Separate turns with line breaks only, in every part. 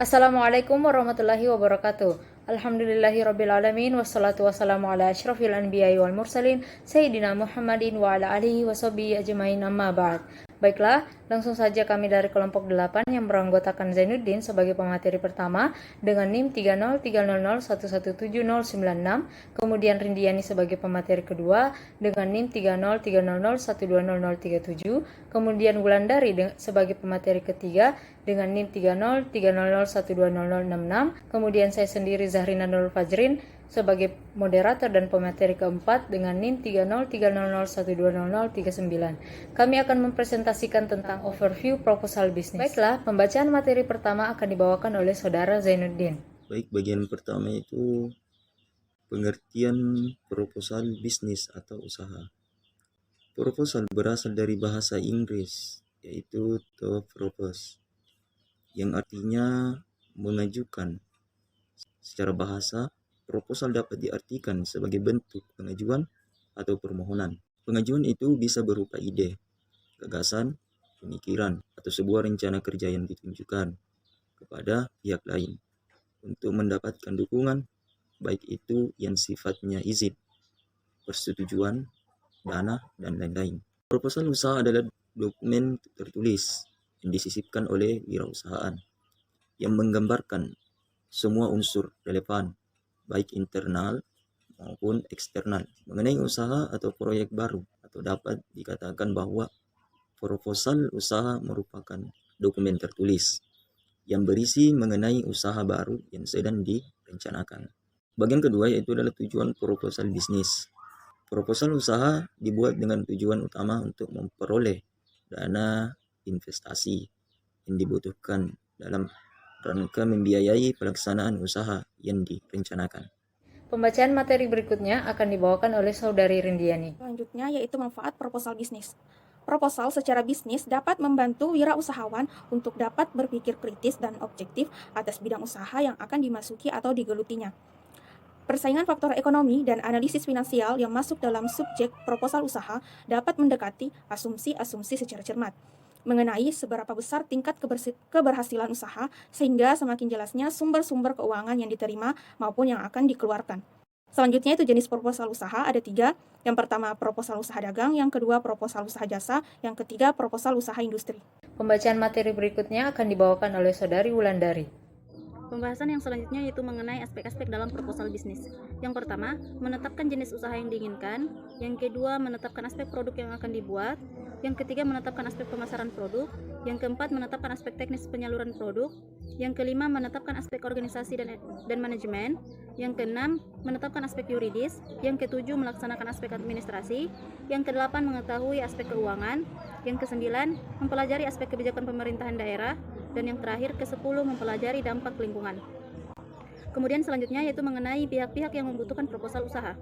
Assalamualaikum warahmatullahi wabarakatuh. Alhamdulillahirrabbilalamin. Wassalatu wassalamu ala ashrafil anbiya'i wal mursalin Sayyidina Muhammadin wa ala alihi wa sahbihi ajmain amma ba'd. Baiklah, langsung saja kami dari kelompok 8 yang beranggotakan Zainuddin sebagai pemateri pertama dengan NIM 303001170096, kemudian Rindiani sebagai pemateri kedua dengan NIM 3030120037, kemudian Wulandari sebagai pemateri ketiga dengan NIM 303001200066, kemudian saya sendiri Zahrina Nurul Fajrin sebagai moderator dan pemateri keempat dengan NIM 303001200039. Kami akan mempresentasikan tentang overview proposal bisnis. Baiklah, pembacaan materi pertama akan dibawakan oleh Saudara Zainuddin.
Baik, bagian pertama itu pengertian proposal bisnis atau usaha. Proposal berasal dari bahasa Inggris, yaitu to propose, yang artinya mengajukan. Secara bahasa, proposal dapat diartikan sebagai bentuk pengajuan atau permohonan. Pengajuan itu bisa berupa ide, gagasan, pemikiran, atau sebuah rencana kerja yang ditunjukkan kepada pihak lain untuk mendapatkan dukungan, baik itu yang sifatnya izin, persetujuan, dana, dan lain-lain. Proposal usaha adalah dokumen tertulis yang disisipkan oleh wirausahaan yang menggambarkan semua unsur relevan, baik internal maupun eksternal, mengenai usaha atau proyek baru, atau dapat dikatakan bahwa proposal usaha merupakan dokumen tertulis yang berisi mengenai usaha baru yang sedang direncanakan. Bagian kedua yaitu adalah tujuan proposal bisnis. Proposal usaha dibuat dengan tujuan utama untuk memperoleh dana investasi yang dibutuhkan dalam rangka membiayai pelaksanaan usaha yang direncanakan.
Pembacaan materi berikutnya akan dibawakan oleh Saudari Rindiani.
Selanjutnya yaitu manfaat proposal bisnis. Proposal secara bisnis dapat membantu wirausahawan untuk dapat berpikir kritis dan objektif atas bidang usaha yang akan dimasuki atau digelutinya. Persaingan faktor ekonomi dan analisis finansial yang masuk dalam subjek proposal usaha dapat mendekati asumsi-asumsi secara cermat mengenai seberapa besar tingkat keberhasilan usaha, sehingga semakin jelasnya sumber-sumber keuangan yang diterima maupun yang akan dikeluarkan. Selanjutnya itu jenis proposal usaha ada 3. Yang pertama proposal usaha dagang, yang kedua proposal usaha jasa, yang ketiga proposal usaha industri.
Pembacaan materi berikutnya akan dibawakan oleh Saudari Wulandari.
Pembahasan yang selanjutnya yaitu mengenai aspek-aspek dalam proposal bisnis. Yang pertama, menetapkan jenis usaha yang diinginkan. Yang kedua, menetapkan aspek produk yang akan dibuat. Yang ketiga, menetapkan aspek pemasaran produk. Yang keempat, menetapkan aspek teknis penyaluran produk. Yang kelima, menetapkan aspek organisasi dan manajemen. Yang keenam, menetapkan aspek yuridis. Yang ketujuh, melaksanakan aspek administrasi. Yang kedelapan, mengetahui aspek keuangan. Yang kesembilan, mempelajari aspek kebijakan pemerintahan daerah. Dan yang terakhir ke-10 mempelajari dampak lingkungan. Kemudian selanjutnya yaitu mengenai pihak-pihak yang membutuhkan proposal usaha.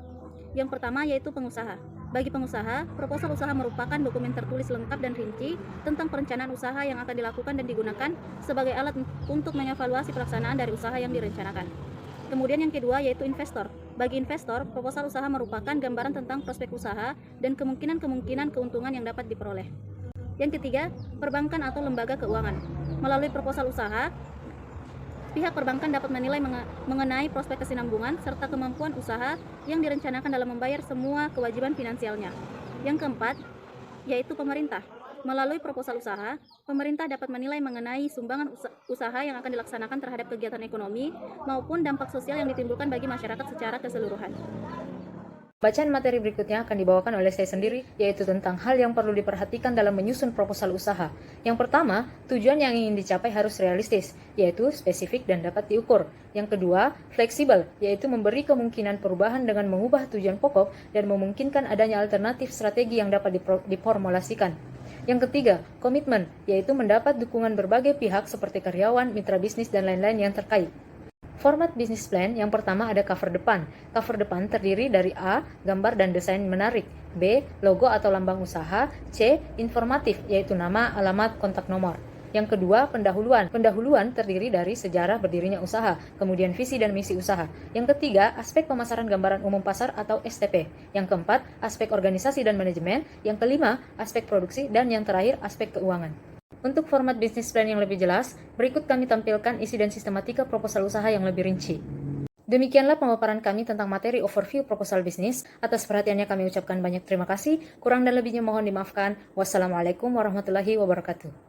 Yang pertama yaitu pengusaha. Bagi pengusaha, proposal usaha merupakan dokumen tertulis lengkap dan rinci tentang perencanaan usaha yang akan dilakukan dan digunakan sebagai alat untuk mengevaluasi pelaksanaan dari usaha yang direncanakan. Kemudian yang kedua yaitu investor. Bagi investor, proposal usaha merupakan gambaran tentang prospek usaha dan kemungkinan-kemungkinan keuntungan yang dapat diperoleh. Yang ketiga, perbankan atau lembaga keuangan. Melalui proposal usaha, pihak perbankan dapat menilai mengenai prospek kesinambungan serta kemampuan usaha yang direncanakan dalam membayar semua kewajiban finansialnya. Yang keempat, yaitu pemerintah. Melalui proposal usaha, pemerintah dapat menilai mengenai sumbangan usaha yang akan dilaksanakan terhadap kegiatan ekonomi maupun dampak sosial yang ditimbulkan bagi masyarakat secara keseluruhan.
Bacaan materi berikutnya akan dibawakan oleh saya sendiri, yaitu tentang hal yang perlu diperhatikan dalam menyusun proposal usaha. Yang pertama, tujuan yang ingin dicapai harus realistis, yaitu spesifik dan dapat diukur. Yang kedua, fleksibel, yaitu memberi kemungkinan perubahan dengan mengubah tujuan pokok dan memungkinkan adanya alternatif strategi yang dapat diformulasikan. Yang ketiga, komitmen, yaitu mendapat dukungan berbagai pihak seperti karyawan, mitra bisnis, dan lain-lain yang terkait. Format bisnis plan yang pertama ada cover depan. Cover depan terdiri dari A. Gambar dan desain menarik. B. Logo atau lambang usaha. C. Informatif, yaitu nama, alamat, kontak nomor. Yang kedua, pendahuluan. Pendahuluan terdiri dari sejarah berdirinya usaha, kemudian visi dan misi usaha. Yang ketiga, aspek pemasaran gambaran umum pasar atau STP. Yang keempat, aspek organisasi dan manajemen. Yang kelima, aspek produksi. Dan yang terakhir, aspek keuangan. Untuk format bisnis plan yang lebih jelas, berikut kami tampilkan isi dan sistematika proposal usaha yang lebih rinci. Demikianlah pemaparan kami tentang materi overview proposal bisnis. Atas perhatiannya kami ucapkan banyak terima kasih. Kurang dan lebihnya mohon dimaafkan. Wassalamualaikum warahmatullahi wabarakatuh.